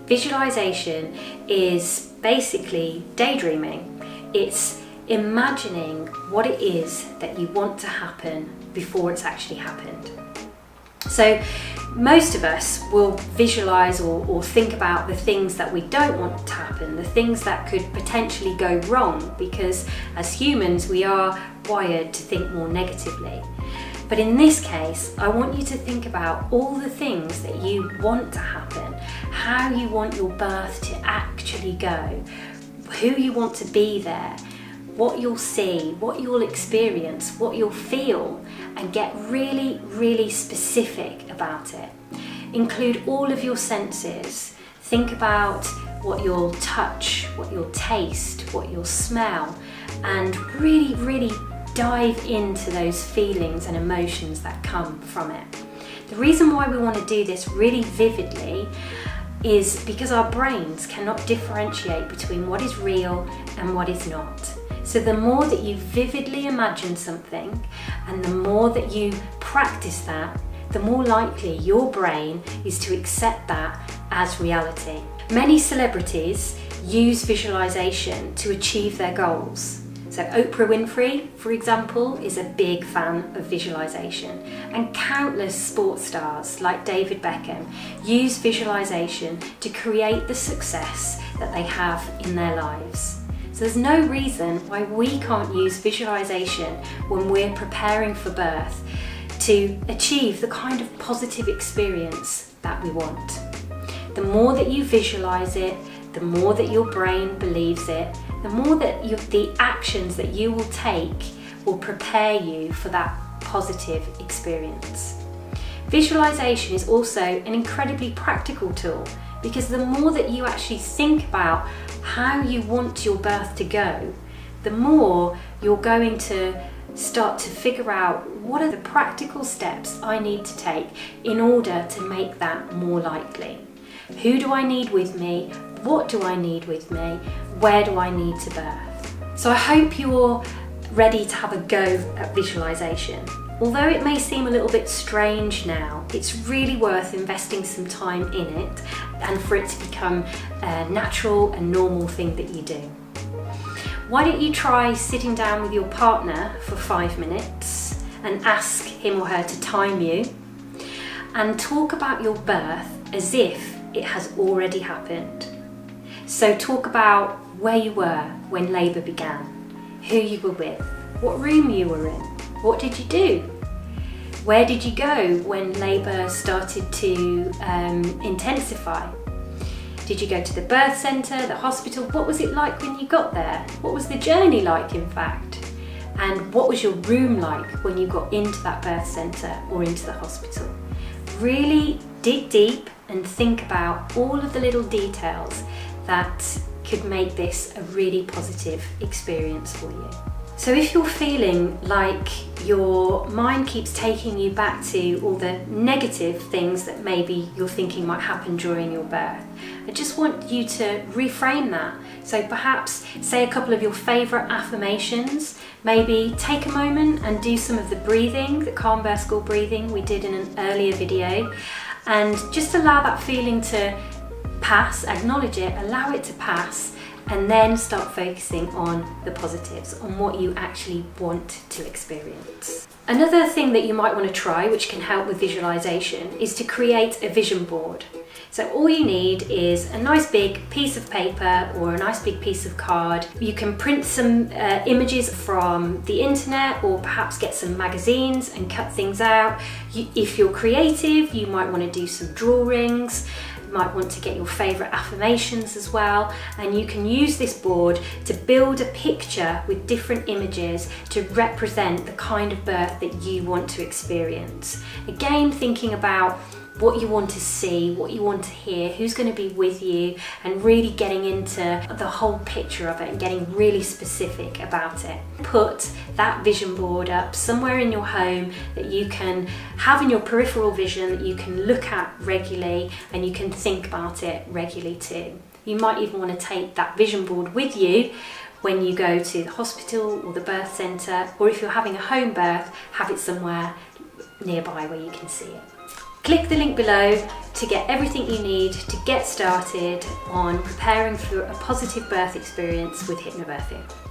Visualization is basically daydreaming. It's imagining what it is that you want to happen before it's actually happened. So most of us will visualize or think about the things that we don't want to happen, the things that could potentially go wrong, because as humans we are wired to think more negatively. But in this case, I want you to think about all the things that you want to happen, how you want your birth to actually go, who you want to be there, what you'll see, what you'll experience, what you'll feel, and get really, really specific about it. Include all of your senses. Think about what you'll touch, what you'll taste, what you'll smell, and really, really dive into those feelings and emotions that come from it. The reason why we want to do this really vividly is because our brains cannot differentiate between what is real and what is not. So the more that you vividly imagine something and the more that you practice that, the more likely your brain is to accept that as reality. Many celebrities use visualization to achieve their goals. So Oprah Winfrey, for example, is a big fan of visualization, and countless sports stars like David Beckham use visualization to create the success that they have in their lives. So there's no reason why we can't use visualization when we're preparing for birth to achieve the kind of positive experience that we want. The more that you visualize it, the more that your brain believes it, the more that the actions that you will take will prepare you for that positive experience. Visualization is also an incredibly practical tool, because the more that you actually think about how you want your birth to go, the more you're going to start to figure out what are the practical steps I need to take in order to make that more likely. Who do I need with me? What do I need with me? Where do I need to birth? So I hope you're ready to have a go at visualization. Although it may seem a little bit strange now, it's really worth investing some time in it and for it to become a natural and normal thing that you do. Why don't you try sitting down with your partner for 5 minutes and ask him or her to time you and talk about your birth as if it has already happened. So talk about where you were when labour began, who you were with, what room you were in, what did you do, where did you go when labour started to intensify. Did you go to the birth centre, the hospital? What was it like when you got there? What was the journey like, in fact? And what was your room like when you got into that birth centre or into the hospital? Really dig deep and think about all of the little details that could make this a really positive experience for you. So if you're feeling like your mind keeps taking you back to all the negative things that maybe you're thinking might happen during your birth, I just want you to reframe that. So perhaps say a couple of your favourite affirmations, maybe take a moment and do some of the breathing, the Calm Birth School breathing we did in an earlier video, and just allow that feeling to pass, acknowledge it, allow it to pass, and then start focusing on the positives, on what you actually want to experience. Another thing that you might want to try, which can help with visualization, is to create a vision board. So all you need is a nice big piece of paper or a nice big piece of card. You can print some images from the internet, or perhaps get some magazines and cut things out. If you're creative, you might want to do some drawings. You might want to get your favourite affirmations as well, and you can use this board to build a picture with different images to represent the kind of birth that you want to experience. Again, thinking about what you want to see, what you want to hear, who's going to be with you, and really getting into the whole picture of it and getting really specific about it. Put that vision board up somewhere in your home that you can have in your peripheral vision, that you can look at regularly, and you can think about it regularly too. You might even want to take that vision board with you when you go to the hospital or the birth centre, or if you're having a home birth, have it somewhere nearby where you can see it. Click the link below to get everything you need to get started on preparing for a positive birth experience with hypnobirthing.